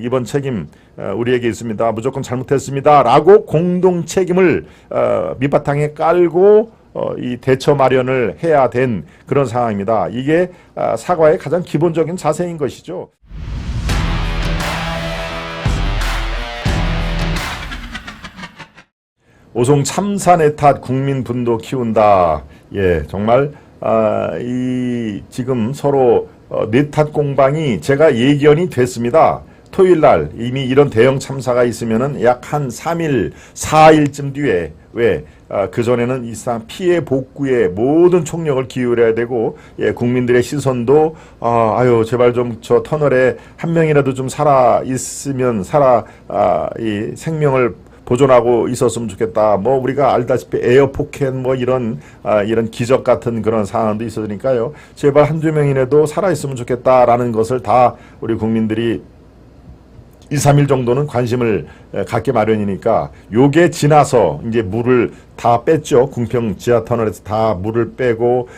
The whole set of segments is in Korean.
이번 책임 우리에게 있습니다. 무조건 잘못했습니다. 라고 공동 책임을 밑바탕에 깔고 이 대처 마련을 해야 된 그런 상황입니다. 이게 사과의 가장 기본적인 자세인 것이죠. 오송 참사 내 탓 국민 분도 키운다. 예, 정말 이 지금 서로 내 탓 공방이 제가 예견이 됐습니다. 토요일 날 이미 이런 대형 참사가 있으면은 약 한 3일, 4일쯤 뒤에 그전에는 이 피해 복구에 모든 총력을 기울여야 되고, 예, 국민들의 시선도, 아유, 제발 좀 저 터널에 한 명이라도 좀 살아 있으면, 이 생명을 보존하고 있었으면 좋겠다. 뭐 우리가 알다시피 에어포켓 뭐 이런 기적 같은 그런 상황도 있었으니까요. 제발 한두 명이라도 살아 있으면 좋겠다라는 것을 다 우리 국민들이 2, 3일 정도는 관심을 갖게 마련이니까 요게 지나서 이제 물을 다 뺐죠. 궁평 지하터널에서 다 물을 빼고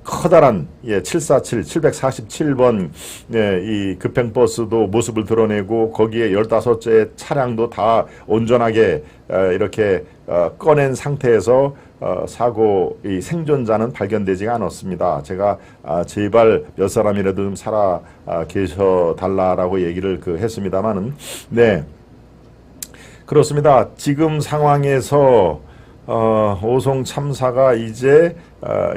커다란 747, 747번 이 급행버스도 모습을 드러내고 거기에 15째 차량도 다 온전하게 이렇게 꺼낸 상태에서 사고 이 생존자는 발견되지가 않았습니다. 제가 제발 몇 사람이라도 좀 살아 계셔 달라라고 얘기를 했습니다만은, 네, 그렇습니다. 지금 상황에서 오송 참사가 이제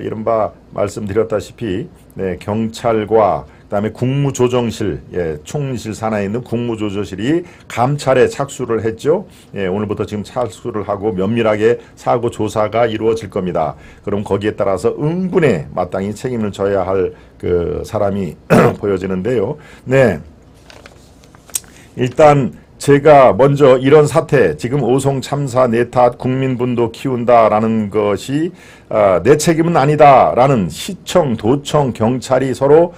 이른바 말씀드렸다시피, 네, 경찰과 그다음에 국무조정실, 예, 총리실 산하에 있는 국무조정실이 감찰에 착수를 했죠. 예, 오늘부터 지금 착수를 하고 면밀하게 사고 조사가 이루어질 겁니다. 그럼 거기에 따라서 응분에 마땅히 책임을 져야 할 그 사람이 보여지는데요. 네, 일단 제가 먼저 이런 사태, 지금 오송 참사 내 탓 국민분도 키운다라는 것이 내 책임은 아니다라는 시청, 도청, 경찰이 서로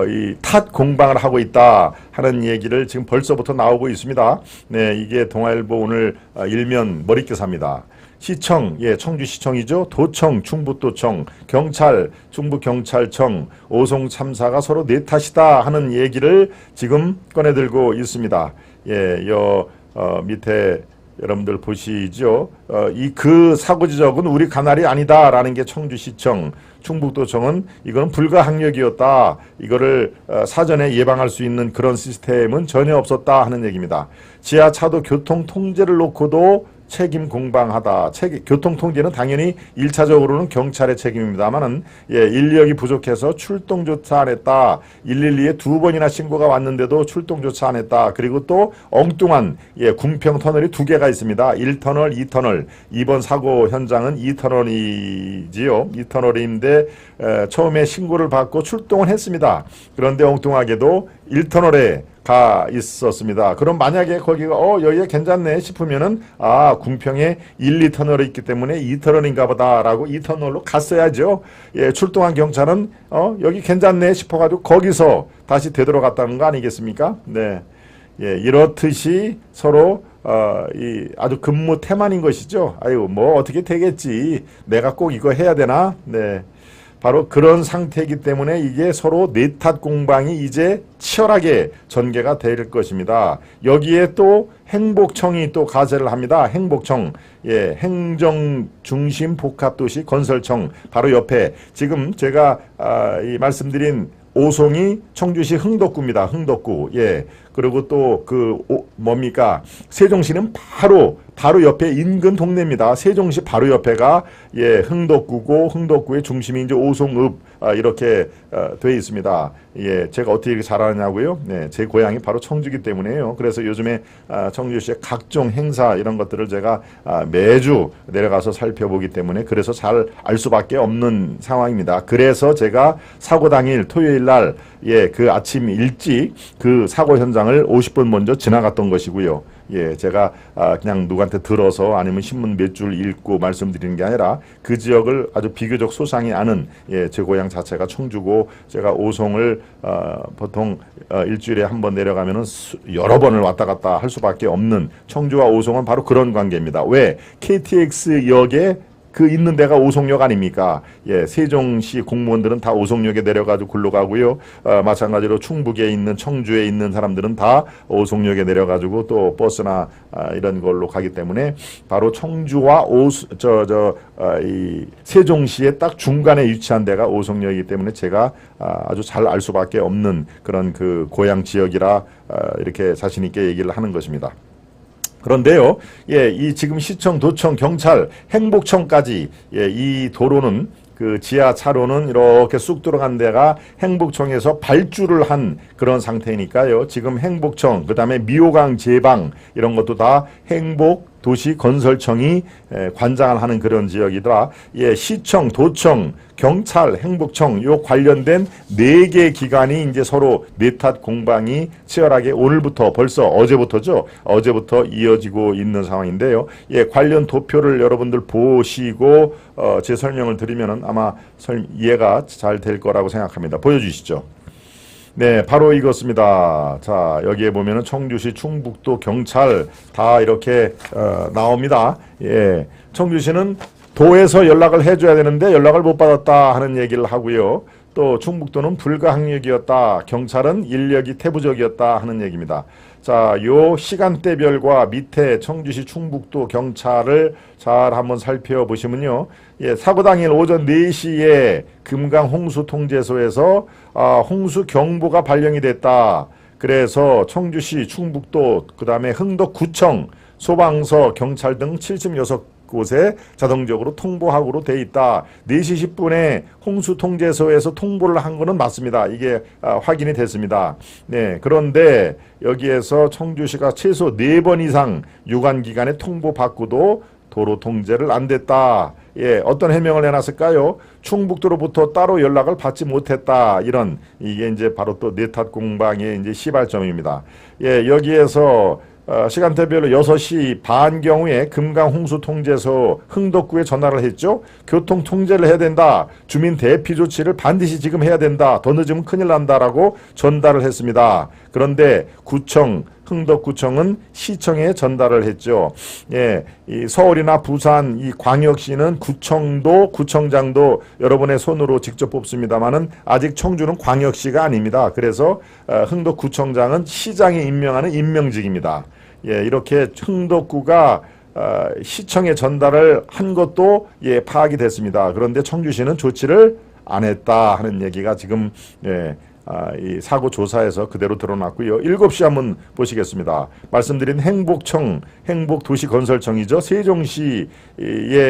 이 탓 공방을 하고 있다 하는 얘기를 지금 벌써부터 나오고 있습니다. 네, 이게 동아일보 오늘 일면 머릿기사입니다. 시청, 예, 청주시청이죠. 도청, 충북도청, 경찰, 충북경찰청, 오송 참사가 서로 내 탓이다 하는 얘기를 지금 꺼내들고 있습니다. 예, 밑에 여러분들 보시죠. 그 사고 지적은 우리 관할이 아니다라는 게 청주시청, 충북도청은 이건 불가항력이었다. 이거를 사전에 예방할 수 있는 그런 시스템은 전혀 없었다 하는 얘기입니다. 지하차도 교통 통제를 놓고도 책임 공방하다. 교통 통제는 당연히 1차적으로는 경찰의 책임입니다만은, 예, 인력이 부족해서 출동조차 안 했다. 112에 2번이나 신고가 왔는데도 출동조차 안 했다. 그리고 또 엉뚱한, 예, 궁평 터널이 2개가 있습니다. 1터널, 2터널. 이번 사고 현장은 2터널이지요. 2터널인데 처음에 신고를 받고 출동을 했습니다. 그런데 엉뚱하게도 1터널에 가 있었습니다. 그럼 만약에 거기가 여기가 괜찮네 싶으면은 궁평에 1, 2터널이 있기 때문에 2터널인가 보다라고 2터널로 갔어야죠. 예, 출동한 경찰은 여기 괜찮네 싶어가지고 거기서 다시 되돌아갔다는 거 아니겠습니까? 네, 예, 이렇듯이 서로 이 아주 근무 태만인 것이죠. 아유, 뭐 어떻게 되겠지. 내가 꼭 이거 해야 되나? 네. 바로 그런 상태이기 때문에 이게 서로 내 탓 공방이 이제 치열하게 전개가 될 것입니다. 여기에 또 행복청이 또 가세를 합니다. 행복청, 예, 행정중심복합도시 건설청 바로 옆에 지금 제가 이 말씀드린 오송이 청주시 흥덕구입니다. 흥덕구. 예. 그리고 또 뭡니까? 세종시는 바로 옆에 인근 동네입니다. 세종시 바로 옆에가, 예, 흥덕구고 흥덕구의 중심이 이제 오송읍 이렇게 돼 있습니다. 예, 제가 어떻게 이렇게 잘 아냐고요? 네, 제 고향이 바로 청주기 때문에요. 그래서 요즘에 청주시의 각종 행사 이런 것들을 제가 매주 내려가서 살펴보기 때문에 그래서 잘 알 수밖에 없는 상황입니다. 그래서 제가 사고 당일 토요일 날, 예, 그 아침 일찍 그 사고 현장을 50분 먼저 지나갔던 것이고요. 예, 제가 그냥 누구한테 들어서 아니면 신문 몇 줄 읽고 말씀드리는 게 아니라 그 지역을 아주 비교적 소상히 아는, 예, 제 고향 자체가 청주고 제가 오송을 보통 일주일에 한 번 내려가면은 여러 번을 왔다 갔다 할 수밖에 없는 청주와 오송은 바로 그런 관계입니다. 왜? KTX 역에 그 있는 데가 오송역 아닙니까? 예, 세종시 공무원들은 다 오송역에 내려가지고 굴러 가고요. 마찬가지로 충북에 있는 청주에 있는 사람들은 다 오송역에 내려가지고 또 버스나 이런 걸로 가기 때문에 바로 청주와 이 세종시의 딱 중간에 위치한 데가 오송역이기 때문에 제가 아주 잘 알 수밖에 없는 그런 그 고향 지역이라 이렇게 자신 있게 얘기를 하는 것입니다. 그런데요, 예, 이 지금 시청, 도청, 경찰, 행복청까지, 예, 이 도로는 그 지하차로는 이렇게 쑥 들어간 데가 행복청에서 발주를 한 그런 상태니까요. 지금 행복청, 그 다음에 미호강 제방 이런 것도 다 행복도시건설청이 관장을 하는 그런 지역이더라. 예, 시청, 도청, 경찰, 행복청 요 관련된 4개 기관이 이제 서로 내탓 공방이 치열하게 오늘부터 벌써 어제부터죠. 어제부터 이어지고 있는 상황인데요. 예, 관련 도표를 여러분들 보시고 제 설명을 드리면은 아마 이해가 잘 될 거라고 생각합니다. 보여주시죠. 네, 바로 이것입니다. 자, 여기에 보면은 청주시, 충북도, 경찰 다 이렇게 나옵니다. 예, 청주시는 도에서 연락을 해줘야 되는데 연락을 못 받았다 하는 얘기를 하고요. 또 충북도는 불가항력이었다. 경찰은 인력이 태부적이었다 하는 얘기입니다. 자, 요 시간대별과 밑에 청주시, 충북도, 경찰을 잘 한번 살펴보시면요. 예, 사고 당일 오전 4시에 금강 홍수통제소에서 홍수 경보가 발령이 됐다. 그래서 청주시, 충북도, 그 다음에 흥덕구청, 소방서, 경찰 등 76곳에 자동적으로 통보하고로 돼 있다. 4시 10분에 홍수통제소에서 통보를 한 거는 맞습니다. 이게 확인이 됐습니다. 네, 그런데 여기에서 청주시가 최소 4번 이상 유관기관에 통보받고도 도로 통제를 안 됐다. 예, 어떤 해명을 해놨을까요? 충북도로부터 따로 연락을 받지 못했다. 이런, 이게 이제 바로 또 내탓 공방의 이제 시발점입니다. 예, 여기에서 시간대별로 6시 반 경우에 금강 홍수 통제소 흥덕구에 전화를 했죠. 교통 통제를 해야 된다. 주민 대피 조치를 반드시 지금 해야 된다. 더 늦으면 큰일 난다라고 전달을 했습니다. 그런데 구청, 흥덕구청은 시청에 전달을 했죠. 예, 이 서울이나 부산, 이 광역시는 구청도, 구청장도 여러분의 손으로 직접 뽑습니다만은 아직 청주는 광역시가 아닙니다. 그래서 흥덕구청장은 시장이 임명하는 임명직입니다. 예, 이렇게 흥덕구가 시청에 전달을 한 것도 예, 파악이 됐습니다. 그런데 청주시는 조치를 안 했다 하는 얘기가 지금 예, 이 사고 조사에서 그대로 드러났고요. 7시 한번 보시겠습니다. 말씀드린 행복청, 행복도시건설청이죠. 세종시에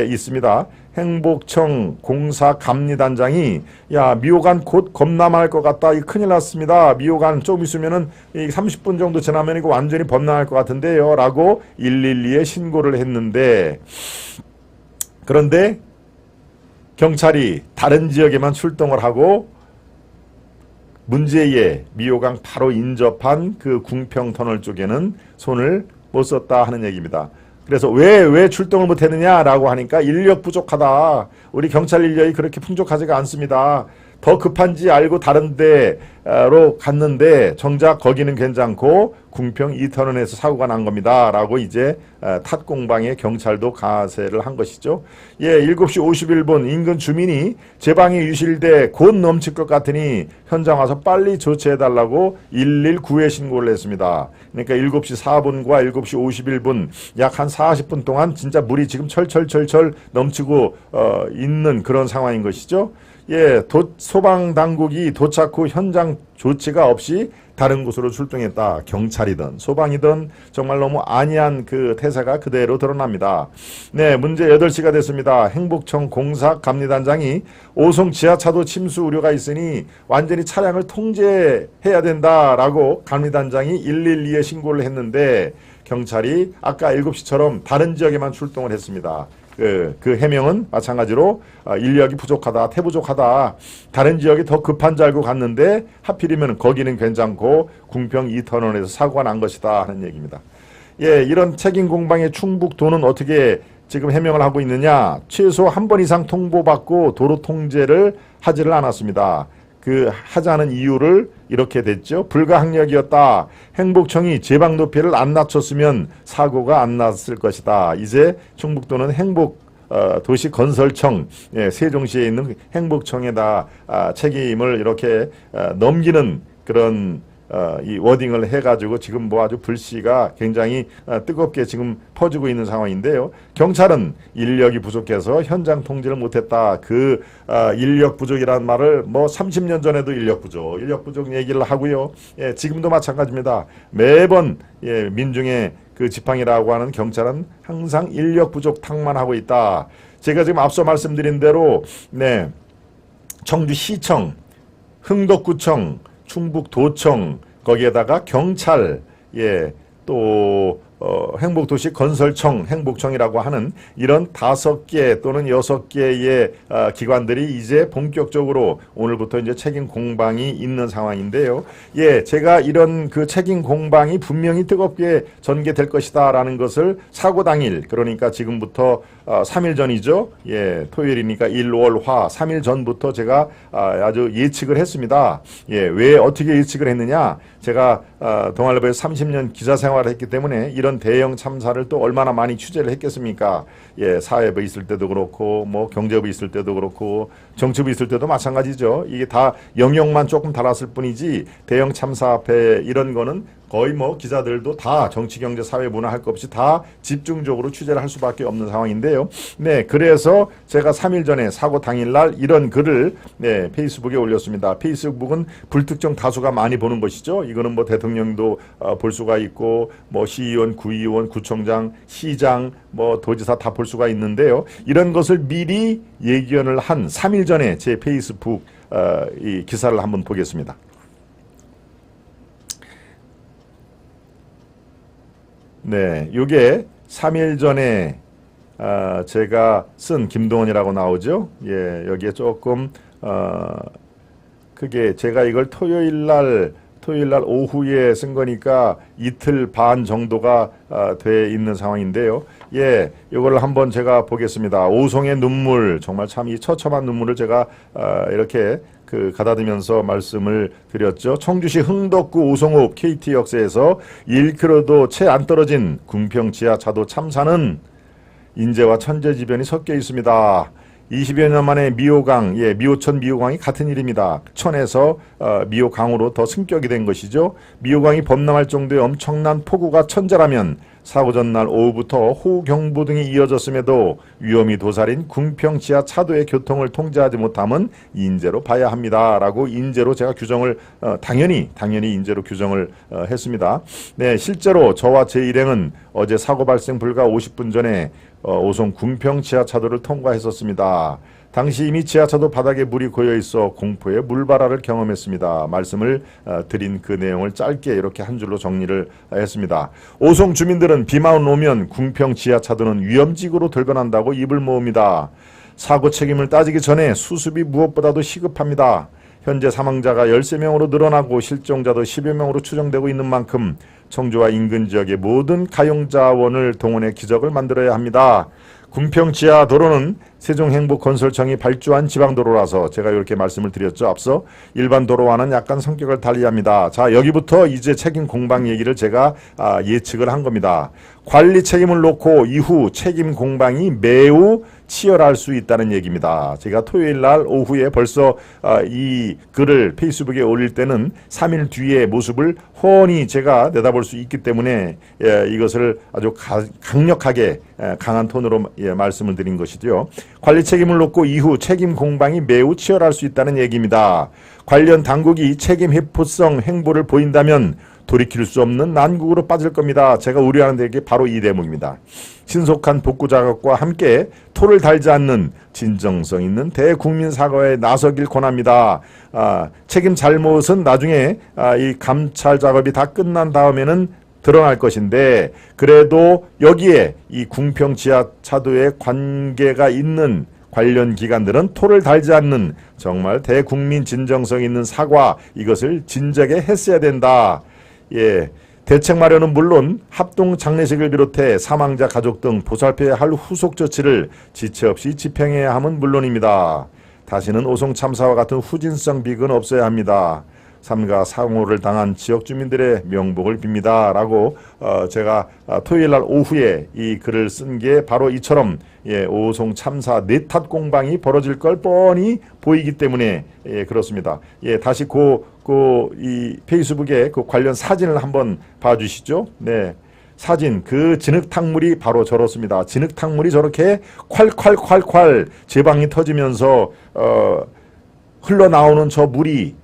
있습니다. 행복청 공사감리단장이 야, 미호간 곧 범람할 것 같다. 이 큰일 났습니다. 미호간 좀 있으면은 30분 정도 지나면 이거 완전히 범람할 것 같은데요. 라고 112에 신고를 했는데, 그런데 경찰이 다른 지역에만 출동을 하고 문제의 미호강 바로 인접한 그 궁평터널 쪽에는 손을 못 썼다 하는 얘기입니다. 그래서 왜 출동을 못했느냐라고 하니까 인력 부족하다. 우리 경찰 인력이 그렇게 풍족하지가 않습니다. 더 급한지 알고 다른 데로 갔는데 정작 거기는 괜찮고 궁평 2터널에서 사고가 난 겁니다. 라고 이제 탓공방에 경찰도 가세를 한 것이죠. 예, 7시 51분 인근 주민이 제방이 유실돼 곧 넘칠 것 같으니 현장 와서 빨리 조치해달라고 119에 신고를 했습니다. 그러니까 7시 4분과 7시 51분 약 한 40분 동안 진짜 물이 지금 철철철철 넘치고 있는 그런 상황인 것이죠. 예, 소방당국이 도착 후 현장 조치가 없이 다른 곳으로 출동했다. 경찰이든 소방이든 정말 너무 안이한 그 태세가 그대로 드러납니다. 네, 문제 8시가 됐습니다. 행복청 공사감리단장이 오송 지하차도 침수 우려가 있으니 완전히 차량을 통제해야 된다라고 감리단장이 112에 신고를 했는데 경찰이 아까 7시처럼 다른 지역에만 출동을 했습니다. 그 해명은 마찬가지로 인력이 부족하다, 태부족하다, 다른 지역이 더 급한 줄 알고 갔는데 하필이면 거기는 괜찮고 궁평 2터널에서 사고가 난 것이다 하는 얘기입니다. 예, 이런 책임 공방의 충북도는 어떻게 지금 해명을 하고 있느냐? 최소 한 번 이상 통보받고 도로 통제를 하지를 않았습니다. 그 하자는 이유를 이렇게 됐죠. 불가항력이었다. 행복청이 제방 높이를 안 낮췄으면 사고가 안 났을 것이다. 이제 충북도는 행복 도시건설청, 예, 세종시에 있는 행복청에다 책임을 이렇게 넘기는 그런 이 워딩을 해가지고 지금 뭐 아주 불씨가 굉장히 뜨겁게 지금 퍼지고 있는 상황인데요. 경찰은 인력이 부족해서 현장 통제를 못했다. 그 인력 부족이라는 말을 뭐 30년 전에도 인력 부족 얘기를 하고요. 예, 지금도 마찬가지입니다. 매번 예, 민중의 그 지팡이라고 하는 경찰은 항상 인력 부족 탕만 하고 있다. 제가 지금 앞서 말씀드린 대로 네, 청주시청, 흥덕구청, 충북도청, 거기에다가 경찰, 예, 또 행복도시건설청, 행복청이라고 하는 이런 5개 또는 6개의 기관들이 이제 본격적으로 오늘부터 이제 책임 공방이 있는 상황인데요. 예, 제가 이런 그 책임 공방이 분명히 뜨겁게 전개될 것이다라는 것을 사고 당일, 그러니까 지금부터 3일 전이죠. 예, 토요일이니까 일, 월, 화 3일 전부터 제가 아주 예측을 했습니다. 예, 왜 어떻게 예측을 했느냐? 제가 동아일보에서 30년 기자 생활을 했기 때문에 이런 대형 참사를 또 얼마나 많이 취재를 했겠습니까? 예, 사회부 있을 때도 그렇고 뭐 경제부 있을 때도 그렇고 정치부 있을 때도 마찬가지죠. 이게 다 영역만 조금 달았을 뿐이지 대형 참사 앞에 이런 거는 거의 뭐 기자들도 다 정치, 경제, 사회, 문화 할 것 없이 다 집중적으로 취재를 할 수밖에 없는 상황인데요. 네, 그래서 제가 3일 전에 사고 당일날 이런 글을 네, 페이스북에 올렸습니다. 페이스북은 불특정 다수가 많이 보는 것이죠. 이거는 뭐 대통령도 볼 수가 있고 뭐 시의원, 구의원, 구청장, 시장, 뭐 도지사 다 볼 수가 있는데요. 이런 것을 미리 예견을 한 3일 전에 제 페이스북 이 기사를 한번 보겠습니다. 네, 요게 3일 전에 제가 쓴 김동원이라고 나오죠. 예, 여기에 조금 그게 제가 이걸 토요일 날 오후에 쓴 거니까 이틀 반 정도가 돼 있는 상황인데요. 예, 이걸 한번 제가 보겠습니다. 오송의 눈물, 정말 참 이 처참한 눈물을 제가 이렇게 가다듬으면서 말씀을 드렸죠. 청주시 흥덕구 오송읍 KT 역세에서 1km도 채 안 떨어진 궁평 지하차도 참사는 인재와 천재지변이 섞여 있습니다. 20여 년 만에 미호강, 예, 미호천 미호강이 같은 일입니다. 천에서 미호강으로 더 승격이 된 것이죠. 미호강이 범람할 정도의 엄청난 폭우가 천재라면 사고 전날 오후부터 호우경보 등이 이어졌음에도 위험이 도살인 궁평 지하 차도의 교통을 통제하지 못함은 인재로 봐야 합니다. 라고 인재로 제가 규정을 당연히 인재로 규정을 했습니다. 네, 실제로 저와 제 일행은 어제 사고 발생 불과 50분 전에 오송 궁평 지하차도를 통과했었습니다. 당시 이미 지하차도 바닥에 물이 고여있어 공포의 물발화를 경험했습니다. 말씀을 드린 그 내용을 짧게 이렇게 한 줄로 정리를 했습니다. 오송 주민들은 비만 오면 궁평 지하차도는 위험지구로 돌변한다고 입을 모읍니다. 사고 책임을 따지기 전에 수습이 무엇보다도 시급합니다. 현재 사망자가 13명으로 늘어나고 실종자도 10여 명으로 추정되고 있는 만큼 청주와 인근 지역의 모든 가용자원을 동원해 기적을 만들어야 합니다. 궁평 지하 도로는 세종행복건설청이 발주한 지방도로라서 제가 이렇게 말씀을 드렸죠. 앞서 일반 도로와는 약간 성격을 달리합니다. 자, 여기부터 이제 책임 공방 얘기를 제가 예측을 한 겁니다. 관리 책임을 놓고 이후 책임 공방이 매우 치열할 수 있다는 얘기입니다. 제가 토요일 날 오후에 벌써 이 글을 페이스북에 올릴 때는 3일 뒤의 모습을 훤히 제가 내다볼 수 있기 때문에 이것을 아주 강력하게 강한 톤으로 말씀을 드린 것이죠. 관리 책임을 놓고 이후 책임 공방이 매우 치열할 수 있다는 얘기입니다. 관련 당국이 책임 회피성 행보를 보인다면 돌이킬 수 없는 난국으로 빠질 겁니다. 제가 우려하는 게 바로 이 대목입니다. 신속한 복구 작업과 함께 토를 달지 않는 진정성 있는 대국민 사과에 나서길 권합니다. 책임 잘못은 나중에 이 감찰 작업이 다 끝난 다음에는 드러날 것인데 그래도 여기에 이 궁평 지하차도에 관계가 있는 관련 기관들은 토를 달지 않는 정말 대국민 진정성 있는 사과 이것을 진작에 했어야 된다. 예, 대책 마련은 물론 합동 장례식을 비롯해 사망자 가족 등 보살펴야 할 후속 조치를 지체 없이 집행해야 함은 물론입니다. 다시는 오송 참사와 같은 후진성 비극은 없어야 합니다. 삼가 상호를 당한 지역 주민들의 명복을 빕니다라고 제가 토요일 날 오후에 이 글을 쓴 게 바로 이처럼 오송 참사 내탓 공방이 벌어질 걸 뻔히 보이기 때문에 그렇습니다. 다시 이 페이스북에 그 관련 사진을 한번 봐주시죠. 네. 사진, 그 진흙탕물이 바로 저렇습니다. 진흙탕물이 저렇게 콸콸콸콸 제방이 터지면서 흘러나오는 저 물이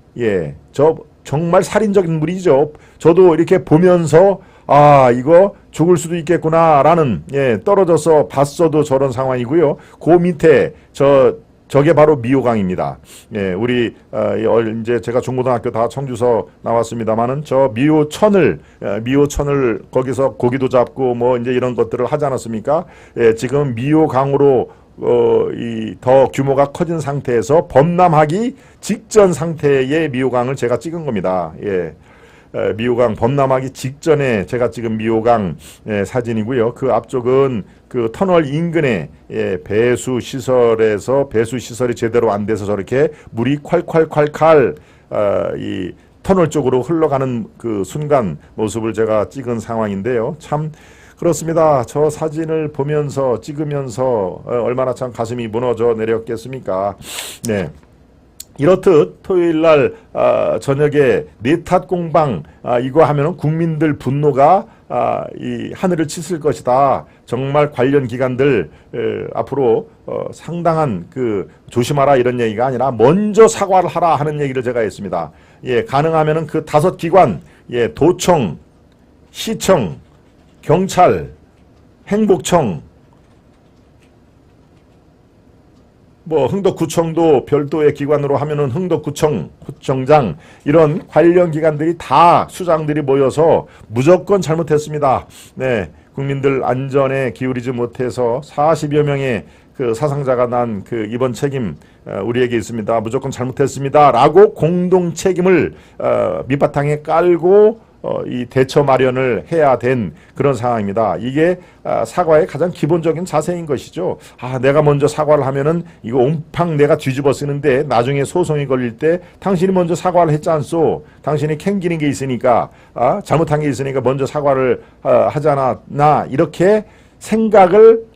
저 정말 살인적인 물이죠. 저도 이렇게 보면서 이거 죽을 수도 있겠구나 라는 떨어져서 봤어도 저런 상황이고요. 그 밑에 저게 바로 미호강입니다. 우리 이제 제가 중고등학교 다 청주서 나왔습니다만은 저 미호천을 거기서 고기도 잡고 뭐 이제 이런 것들을 하지 않았습니까? 지금 미호강으로 더 규모가 커진 상태에서 범람하기 직전 상태의 미호강을 제가 찍은 겁니다. 미호강 범람하기 직전에 제가 찍은 미호강 사진이고요. 그 앞쪽은 그 터널 인근에 배수 시설이 제대로 안 돼서 저렇게 물이 콸콸콸콸 이 터널 쪽으로 흘러가는 그 순간 모습을 제가 찍은 상황인데요. 참 그렇습니다. 저 사진을 보면서 찍으면서 얼마나 참 가슴이 무너져 내렸겠습니까? 네. 이렇듯 토요일날 저녁에 내탓 공방 이거 하면은 국민들 분노가 이 하늘을 치실 것이다. 정말 관련 기관들 앞으로 상당한 그 조심하라 이런 얘기가 아니라 먼저 사과를 하라 하는 얘기를 제가 했습니다. 가능하면은 그 5기관 도청, 시청, 경찰, 행복청, 뭐 흥덕구청도 별도의 기관으로 하면은 흥덕구청, 구청장 이런 관련 기관들이 다 수장들이 모여서 무조건 잘못했습니다. 네, 국민들 안전에 기울이지 못해서 40여 명의 그 사상자가 난 그 이번 책임 우리에게 있습니다. 무조건 잘못했습니다라고 공동 책임을 밑바탕에 깔고 이 대처 마련을 해야 된 그런 상황입니다. 이게 사과의 가장 기본적인 자세인 것이죠. 내가 먼저 사과를 하면은 이거 옴팡 내가 뒤집어 쓰는데 나중에 소송이 걸릴 때 당신이 먼저 사과를 했지 않소? 당신이 캥기는 게 있으니까 잘못한 게 있으니까 먼저 사과를 하잖아. 나 이렇게 생각을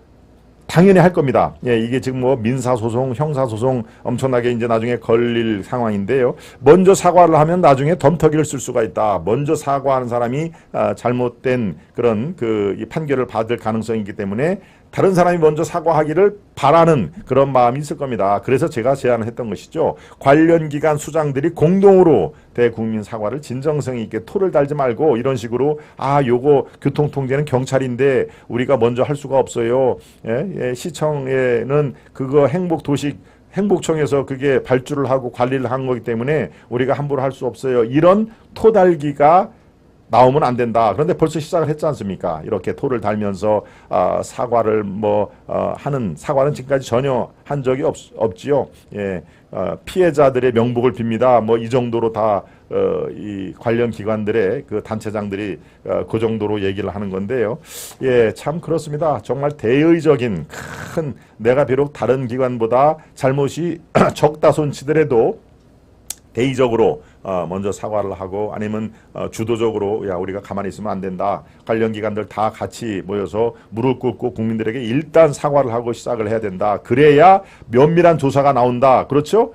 당연히 할 겁니다. 이게 지금 뭐 민사소송, 형사소송 엄청나게 이제 나중에 걸릴 상황인데요. 먼저 사과를 하면 나중에 덤터기를 쓸 수가 있다. 먼저 사과하는 사람이 잘못된 그런 이 판결을 받을 가능성이 있기 때문에 다른 사람이 먼저 사과하기를 바라는 그런 마음이 있을 겁니다. 그래서 제가 제안을 했던 것이죠. 관련 기관 수장들이 공동으로 대국민 사과를 진정성 있게 토를 달지 말고 이런 식으로 요거 교통통제는 경찰인데 우리가 먼저 할 수가 없어요. 시청에는 그거 행복청에서 그게 발주를 하고 관리를 한 거기 때문에 우리가 함부로 할 수 없어요. 이런 토달기가 나오면 안 된다. 그런데 벌써 시작을 했지 않습니까? 이렇게 토를 달면서 사과를 하는 사과는 지금까지 전혀 한 적이 없지요. 피해자들의 명복을 빕니다. 이 정도로 다 이 관련 기관들의 그 단체장들이 그 정도로 얘기를 하는 건데요. 참 그렇습니다. 정말 대의적인 큰 내가 비록 다른 기관보다 잘못이 적다 손치더라도 대의적으로 먼저 사과를 하고 아니면 주도적으로 우리가 가만히 있으면 안 된다. 관련 기관들 다 같이 모여서 무릎 꿇고 국민들에게 일단 사과를 하고 시작을 해야 된다. 그래야 면밀한 조사가 나온다. 그렇죠?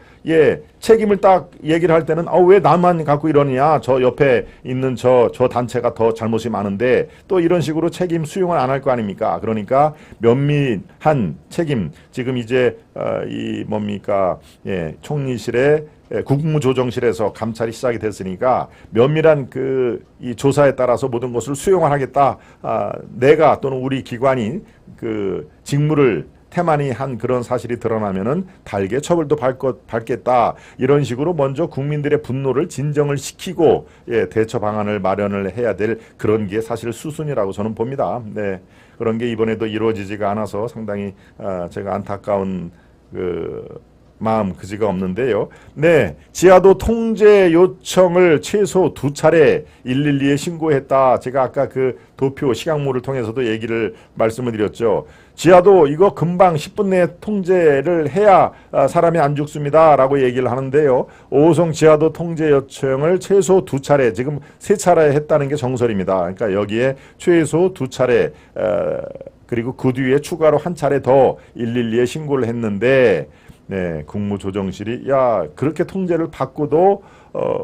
책임을 딱 얘기를 할 때는 왜 나만 갖고 이러느냐. 저 옆에 있는 저 단체가 더 잘못이 많은데 또 이런 식으로 책임 수용을 안 할 거 아닙니까? 그러니까 면밀한 책임 지금 이제 총리실에 국무조정실에서 감찰이 시작이 됐으니까 면밀한 이 조사에 따라서 모든 것을 수용을 하겠다. 내가 또는 우리 기관이 그 직무를 태만히 한 그런 사실이 드러나면은 달게 처벌도 받겠다. 이런 식으로 먼저 국민들의 분노를 진정을 시키고 대처 방안을 마련을 해야 될 그런 게 사실 수순이라고 저는 봅니다. 네. 그런 게 이번에도 이루어지지가 않아서 상당히 제가 안타까운 마음 그지가 없는데요. 네, 지하도 통제 요청을 최소 2차례 112에 신고했다. 제가 아까 그 도표 시각모를 통해서도 얘기를 말씀을 드렸죠. 지하도 이거 금방 10분 내에 통제를 해야 사람이 안 죽습니다 라고 얘기를 하는데요. 5호송 지하도 통제 요청을 최소 2차례, 지금 3차례 했다는 게 정설입니다. 그러니까 여기에 최소 2차례 그리고 그 뒤에 추가로 1차례 더 112에 신고를 했는데, 네, 국무조정실이 야 그렇게 통제를 받고도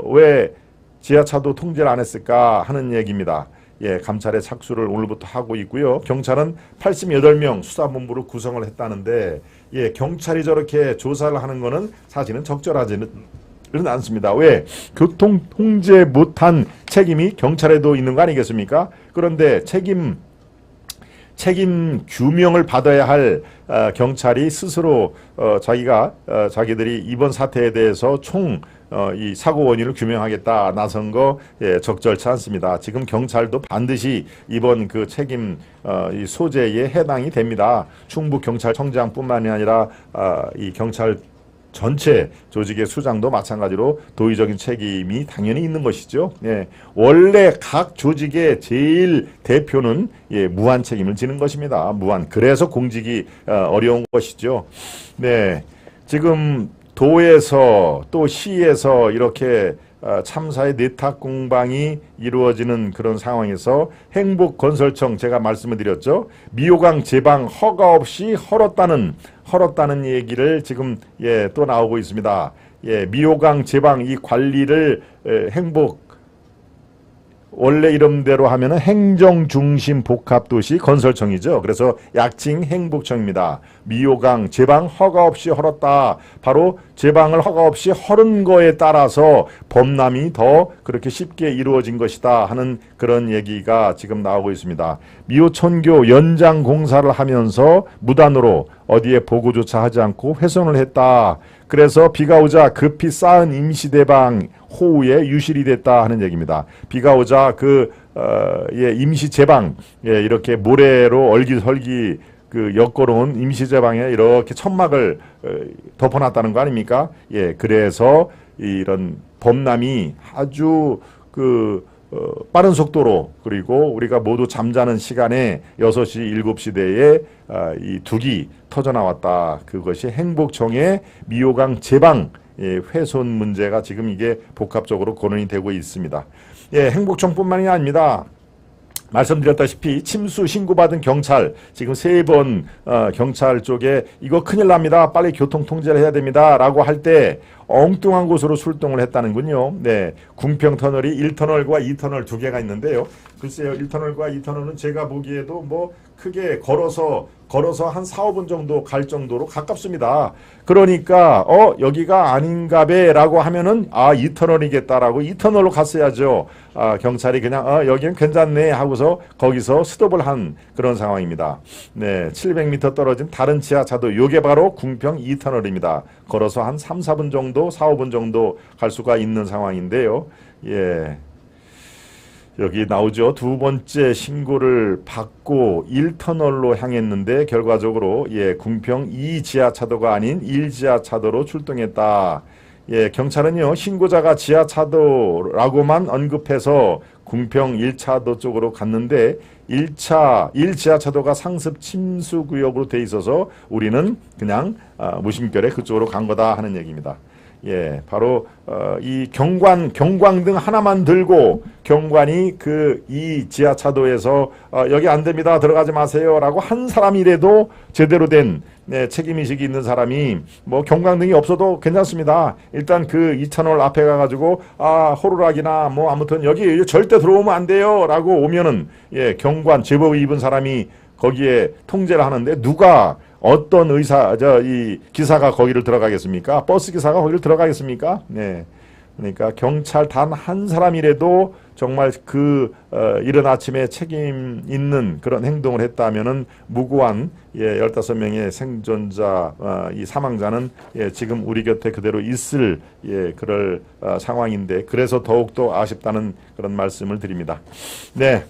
왜 지하차도 통제를 안 했을까 하는 얘기입니다. 예, 감찰의 착수를 오늘부터 하고 있고요. 경찰은 88명 수사본부를 구성을 했다는데, 예, 경찰이 저렇게 조사를 하는 거는 사실은 적절하지는 않습니다. 왜? 교통 통제 못한 책임이 경찰에도 있는 거 아니겠습니까? 그런데 책임 규명을 받아야 할 경찰이 스스로 자기들이 이번 사태에 대해서 이 사고 원인을 규명하겠다 나선 거, 예, 적절치 않습니다. 지금 경찰도 반드시 이번 그 책임 이 소재에 해당이 됩니다. 충북 경찰청장뿐만이 아니라 이 경찰 전체 조직의 수장도 마찬가지로 도의적인 책임이 당연히 있는 것이죠. 예, 원래 각 조직의 제일 대표는, 예, 무한 책임을 지는 것입니다. 무한. 그래서 공직이 어려운 것이죠. 네, 지금 도에서 또 시에서 이렇게 참사의 내탁 공방이 이루어지는 그런 상황에서 행복건설청, 제가 말씀을 드렸죠. 미호강 제방 허가 없이 헐었다는 얘기를 지금, 예, 또 나오고 있습니다. 예, 미호강 제방 이 관리를 원래 이름대로 하면은 행정중심 복합도시 건설청이죠. 그래서 약칭 행복청입니다. 미호강 제방 허가 없이 헐었다. 바로 제방을 허가 없이 헐은 거에 따라서 범람이 더 그렇게 쉽게 이루어진 것이다 하는 그런 얘기가 지금 나오고 있습니다. 미호천교 연장 공사를 하면서 무단으로 어디에 보고조차 하지 않고 훼손을 했다. 그래서 비가 오자 급히 쌓은 임시대방 호우에 유실이 됐다 하는 얘기입니다. 비가 오자 예, 임시제방, 예, 이렇게 모래로 얼기설기 엮어놓은 임시제방에 이렇게 천막을 덮어놨다는 거 아닙니까? 예, 그래서 이런 범람이 아주 빠른 속도로, 그리고 우리가 모두 잠자는 시간에 6시, 7시 대에 이 둑이 터져 나왔다. 그것이 행복청의 미호강 제방, 예, 훼손 문제가 지금 이게 복합적으로 거론이 되고 있습니다. 예, 행복청뿐만이 아닙니다. 말씀드렸다시피 침수 신고받은 경찰 지금 3번 경찰 쪽에 이거 큰일 납니다. 빨리 교통 통제를 해야 됩니다. 라고 할 때 엉뚱한 곳으로 출동을 했다는군요. 네, 궁평터널이 1터널과 2터널 두 개가 있는데요. 글쎄요, 1터널과 2터널은 제가 보기에도 뭐 크게 걸어서 한 4, 5분 정도 갈 정도로 가깝습니다. 그러니까 여기가 아닌가배 라고 하면은 2터널이겠다라고 2터널로 갔어야죠. 경찰이 그냥 여기는 괜찮네 하고서 거기서 스톱을 한 그런 상황입니다. 네, 700m 떨어진 다른 지하차도, 요게 바로 궁평 2터널입니다. 걸어서 한 3, 4분 정도, 4, 5분 정도 갈 수가 있는 상황인데요. 예. 여기 나오죠. 2번째 신고를 받고 1터널로 향했는데 결과적으로, 예, 궁평 2지하차도가 아닌 1지하차도로 출동했다. 예, 경찰은요, 신고자가 지하차도라고만 언급해서 궁평 1차도 쪽으로 갔는데 1지하차도가 상습 침수구역으로 돼 있어서 우리는 그냥 무심결에 그쪽으로 간 거다 하는 얘기입니다. 예, 바로 이 경광등 하나만 들고 경관이 이 지하차도에서 여기 안 됩니다, 들어가지 마세요 라고 한 사람이라도 제대로 된, 네, 책임의식이 있는 사람이 뭐 경광등이 없어도 괜찮습니다. 일단 그 2터널 앞에 가가지고 호루라기나 뭐 아무튼 여기 절대 들어오면 안 돼요 라고 오면은, 예, 경관 제복 입은 사람이 거기에 통제를 하는데 누가 어떤 이 기사가 거기를 들어가겠습니까? 버스 기사가 거기를 들어가겠습니까? 네. 그러니까 경찰 단 한 사람이라도 정말 이른 아침에 책임 있는 그런 행동을 했다면은 무고한, 예, 15명의 생존자, 이 사망자는, 예, 지금 우리 곁에 그대로 있을, 예, 그럴 상황인데, 그래서 더욱더 아쉽다는 그런 말씀을 드립니다. 네.